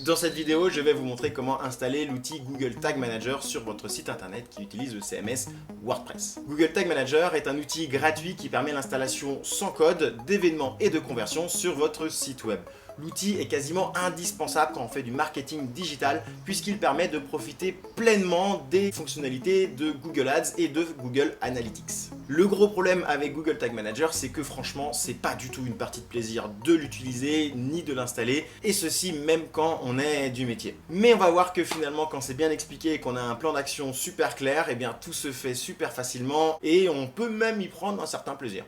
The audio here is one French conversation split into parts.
Dans cette vidéo, je vais vous montrer comment installer l'outil Google Tag Manager sur votre site internet qui utilise le CMS WordPress. Google Tag Manager est un outil gratuit qui permet l'installation sans code d'événements et de conversions sur votre site web. L'outil est quasiment indispensable quand on fait du marketing digital puisqu'il permet de profiter pleinement des fonctionnalités de Google Ads et de Google Analytics. Le gros problème avec Google Tag Manager, c'est que franchement, c'est pas du tout une partie de plaisir de l'utiliser ni de l'installer, et ceci même quand on est du métier. Mais on va voir que finalement, quand c'est bien expliqué et qu'on a un plan d'action super clair, et bien tout se fait super facilement et on peut même y prendre un certain plaisir.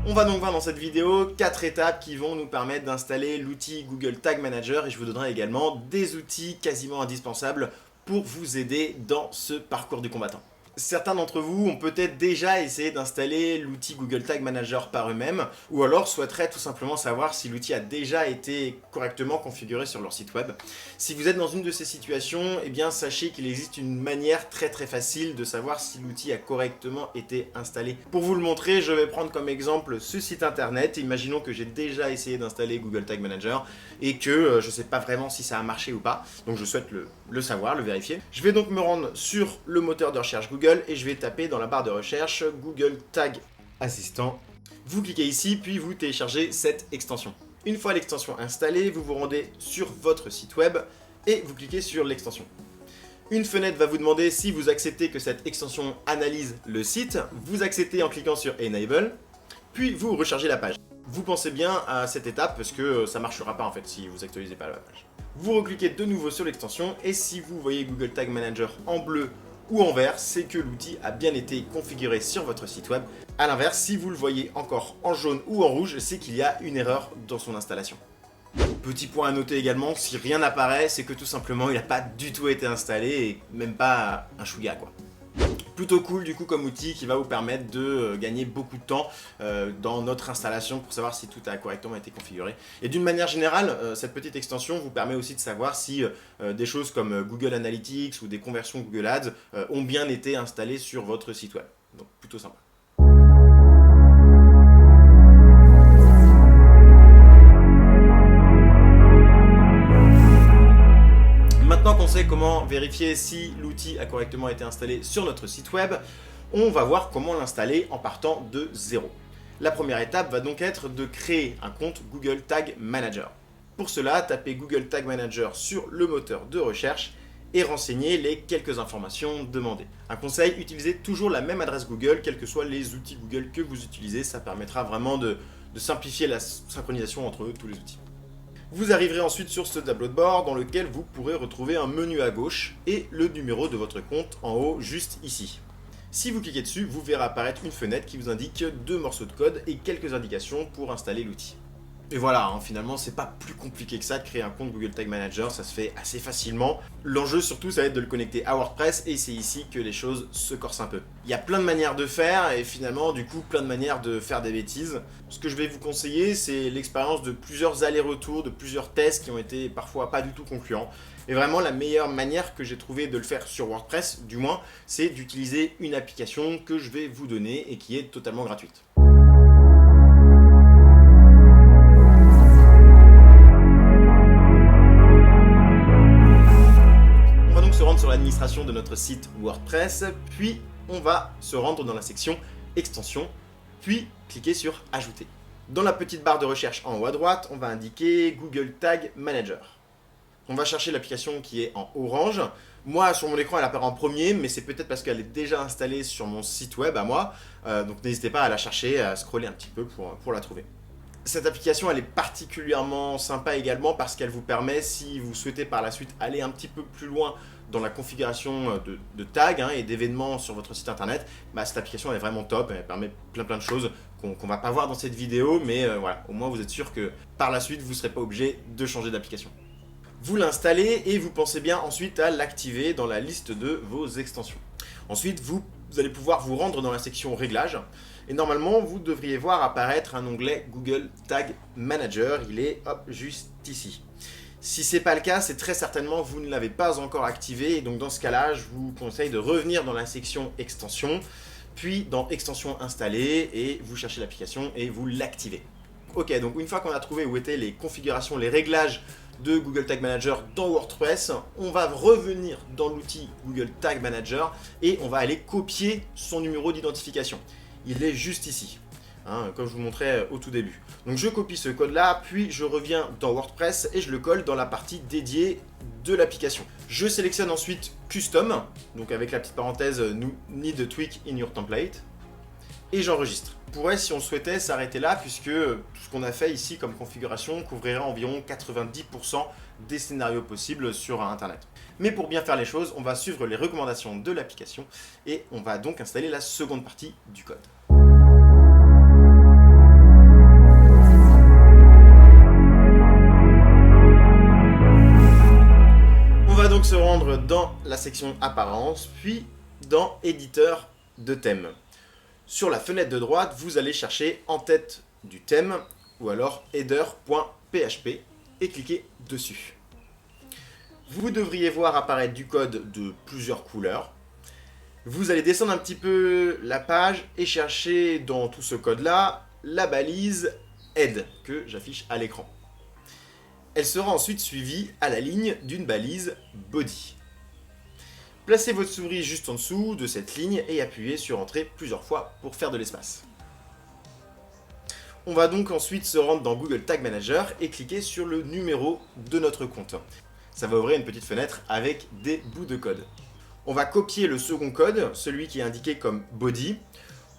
On va donc voir dans cette vidéo 4 étapes qui vont nous permettre d'installer l'outil Google Tag Manager, et je vous donnerai également des outils quasiment indispensables pour vous aider dans ce parcours du combattant. Certains d'entre vous ont peut-être déjà essayé d'installer l'outil Google Tag Manager par eux-mêmes, ou alors souhaiteraient tout simplement savoir si l'outil a déjà été correctement configuré sur leur site web. Si vous êtes dans une de ces situations, eh bien sachez qu'il existe une manière très facile de savoir si l'outil a correctement été installé. Pour vous le montrer, je vais prendre comme exemple ce site internet. Imaginons que j'ai déjà essayé d'installer Google Tag Manager et que je ne sais pas vraiment si ça a marché ou pas, donc je souhaite le savoir, le vérifier. Je vais donc me rendre sur le moteur de recherche Google et je vais taper dans la barre de recherche Google Tag Assistant. Vous cliquez ici, puis vous téléchargez cette extension. Une fois l'extension installée, vous vous rendez sur votre site web et vous cliquez sur l'extension. Une fenêtre va vous demander si vous acceptez que cette extension analyse le site. Vous acceptez en cliquant sur Enable, puis vous rechargez la page. Vous pensez bien à cette étape parce que ça ne marchera pas en fait si vous actualisez pas la page. Vous recliquez de nouveau sur l'extension et si vous voyez Google Tag Manager en bleu ou en vert, c'est que l'outil a bien été configuré sur votre site web. A l'inverse, si vous le voyez encore en jaune ou en rouge, c'est qu'il y a une erreur dans son installation. Petit point à noter également, si rien n'apparaît, c'est que tout simplement il n'a pas du tout été installé et même pas un chouïa quoi. Plutôt cool du coup comme outil qui va vous permettre de gagner beaucoup de temps dans notre installation pour savoir si tout a correctement été configuré. Et d'une manière générale, cette petite extension vous permet aussi de savoir si des choses comme Google Analytics ou des conversions Google Ads ont bien été installées sur votre site web. Donc plutôt sympa. Maintenant qu'on sait comment vérifier si l'outil a correctement été installé sur notre site web, on va voir comment l'installer en partant de zéro. La première étape va donc être de créer un compte Google Tag Manager. Pour cela, tapez Google Tag Manager sur le moteur de recherche et renseignez les quelques informations demandées. Un conseil, utilisez toujours la même adresse Google, quels que soient les outils Google que vous utilisez. Ça permettra vraiment de simplifier la synchronisation entre tous les outils. Vous arriverez ensuite sur ce tableau de bord dans lequel vous pourrez retrouver un menu à gauche et le numéro de votre compte en haut juste ici. Si vous cliquez dessus, vous verrez apparaître une fenêtre qui vous indique 2 morceaux de code et quelques indications pour installer l'outil. Et voilà, finalement c'est pas plus compliqué que ça de créer un compte Google Tag Manager, ça se fait assez facilement. L'enjeu surtout ça va être de le connecter à WordPress et c'est ici que les choses se corsent un peu. Il y a plein de manières de faire et finalement du coup plein de manières de faire des bêtises. Ce que je vais vous conseiller c'est l'expérience de plusieurs allers-retours, de plusieurs tests qui ont été parfois pas du tout concluants. Et vraiment la meilleure manière que j'ai trouvé de le faire sur WordPress du moins, c'est d'utiliser une application que je vais vous donner et qui est totalement gratuite. Sur l'administration de notre site WordPress, puis on va se rendre dans la section extension, puis cliquer sur ajouter. Dans la petite barre de recherche en haut à droite, on va indiquer Google Tag Manager. On va chercher l'application qui est en orange. Moi, sur mon écran, elle apparaît en premier, mais c'est peut-être parce qu'elle est déjà installée sur mon site web à moi. Donc n'hésitez pas à la chercher, à scroller un petit peu pour la trouver. Cette application, elle est particulièrement sympa également parce qu'elle vous permet, si vous souhaitez par la suite aller un petit peu plus loin dans la configuration de tags et d'événements sur votre site internet, cette application elle est vraiment top, elle permet plein de choses qu'on va pas voir dans cette vidéo, mais voilà, au moins vous êtes sûr que par la suite vous ne serez pas obligé de changer d'application. Vous l'installez et vous pensez bien ensuite à l'activer dans la liste de vos extensions. Ensuite, vous allez pouvoir vous rendre dans la section réglages et normalement vous devriez voir apparaître un onglet Google Tag Manager, il est juste ici. Si ce n'est pas le cas, c'est très certainement que vous ne l'avez pas encore activé et donc dans ce cas-là, je vous conseille de revenir dans la section extension, puis dans extension installée, et vous cherchez l'application et vous l'activez. Ok, donc une fois qu'on a trouvé où étaient les configurations, les réglages de Google Tag Manager dans WordPress, on va revenir dans l'outil Google Tag Manager et on va aller copier son numéro d'identification. Il est juste ici, comme je vous montrais au tout début. Donc je copie ce code-là, puis je reviens dans WordPress et je le colle dans la partie dédiée de l'application. Je sélectionne ensuite Custom, donc avec la petite parenthèse Need a tweak in your template, et j'enregistre. On pourrait, si on souhaitait, s'arrêter là, puisque tout ce qu'on a fait ici comme configuration couvrirait environ 90% des scénarios possibles sur Internet. Mais pour bien faire les choses, on va suivre les recommandations de l'application et on va donc installer la seconde partie du code. On va donc se rendre dans la section Apparence, puis dans Éditeur de thème. Sur la fenêtre de droite, vous allez chercher en tête du thème ou alors header.php et cliquez dessus. Vous devriez voir apparaître du code de plusieurs couleurs. Vous allez descendre un petit peu la page et chercher dans tout ce code-là la balise head que j'affiche à l'écran. Elle sera ensuite suivie à la ligne d'une balise body. Placez votre souris juste en dessous de cette ligne et appuyez sur Entrée plusieurs fois pour faire de l'espace. On va donc ensuite se rendre dans Google Tag Manager et cliquer sur le numéro de notre compte. Ça va ouvrir une petite fenêtre avec des bouts de code. On va copier le second code, celui qui est indiqué comme body.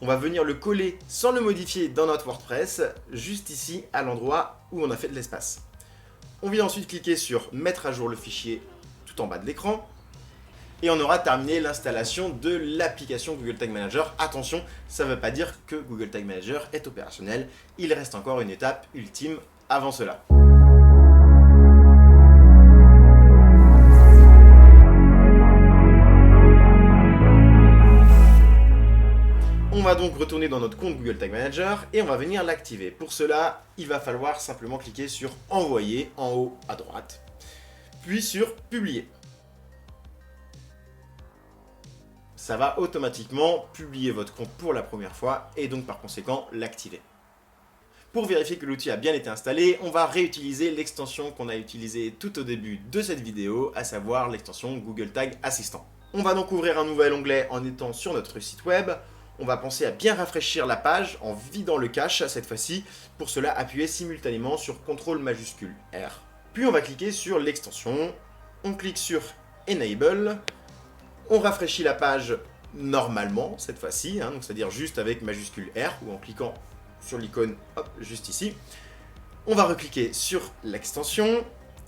On va venir le coller sans le modifier dans notre WordPress, juste ici à l'endroit où on a fait de l'espace. On vient ensuite cliquer sur Mettre à jour le fichier tout en bas de l'écran. Et on aura terminé l'installation de l'application Google Tag Manager. Attention, ça ne veut pas dire que Google Tag Manager est opérationnel. Il reste encore une étape ultime avant cela. On va donc retourner dans notre compte Google Tag Manager et on va venir l'activer. Pour cela, il va falloir simplement cliquer sur Envoyer en haut à droite, puis sur Publier. Ça va automatiquement publier votre compte pour la première fois et donc par conséquent l'activer. Pour vérifier que l'outil a bien été installé, on va réutiliser l'extension qu'on a utilisée tout au début de cette vidéo, à savoir l'extension Google Tag Assistant. On va donc ouvrir un nouvel onglet en étant sur notre site web. On va penser à bien rafraîchir la page en vidant le cache cette fois-ci. Pour cela, appuyez simultanément sur CTRL majuscule R. Puis on va cliquer sur l'extension, on clique sur Enable. On rafraîchit la page normalement cette fois-ci, donc c'est-à-dire juste avec majuscule R ou en cliquant sur l'icône juste ici. On va recliquer sur l'extension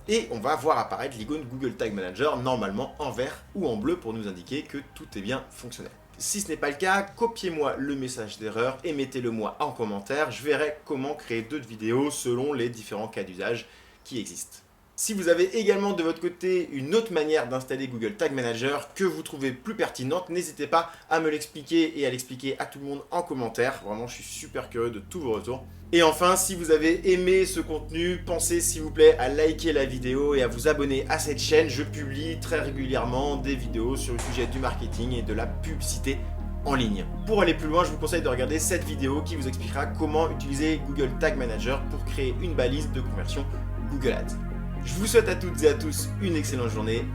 et on va voir apparaître l'icône Google Tag Manager normalement en vert ou en bleu pour nous indiquer que tout est bien fonctionnel. Si ce n'est pas le cas, copiez-moi le message d'erreur et mettez-le moi en commentaire. Je verrai comment créer d'autres vidéos selon les différents cas d'usage qui existent. Si vous avez également de votre côté une autre manière d'installer Google Tag Manager que vous trouvez plus pertinente, n'hésitez pas à me l'expliquer et à l'expliquer à tout le monde en commentaire. Vraiment, je suis super curieux de tous vos retours. Et enfin, si vous avez aimé ce contenu, pensez s'il vous plaît à liker la vidéo et à vous abonner à cette chaîne. Je publie très régulièrement des vidéos sur le sujet du marketing et de la publicité en ligne. Pour aller plus loin, je vous conseille de regarder cette vidéo qui vous expliquera comment utiliser Google Tag Manager pour créer une balise de conversion Google Ads. Je vous souhaite à toutes et à tous une excellente journée.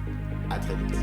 À très vite.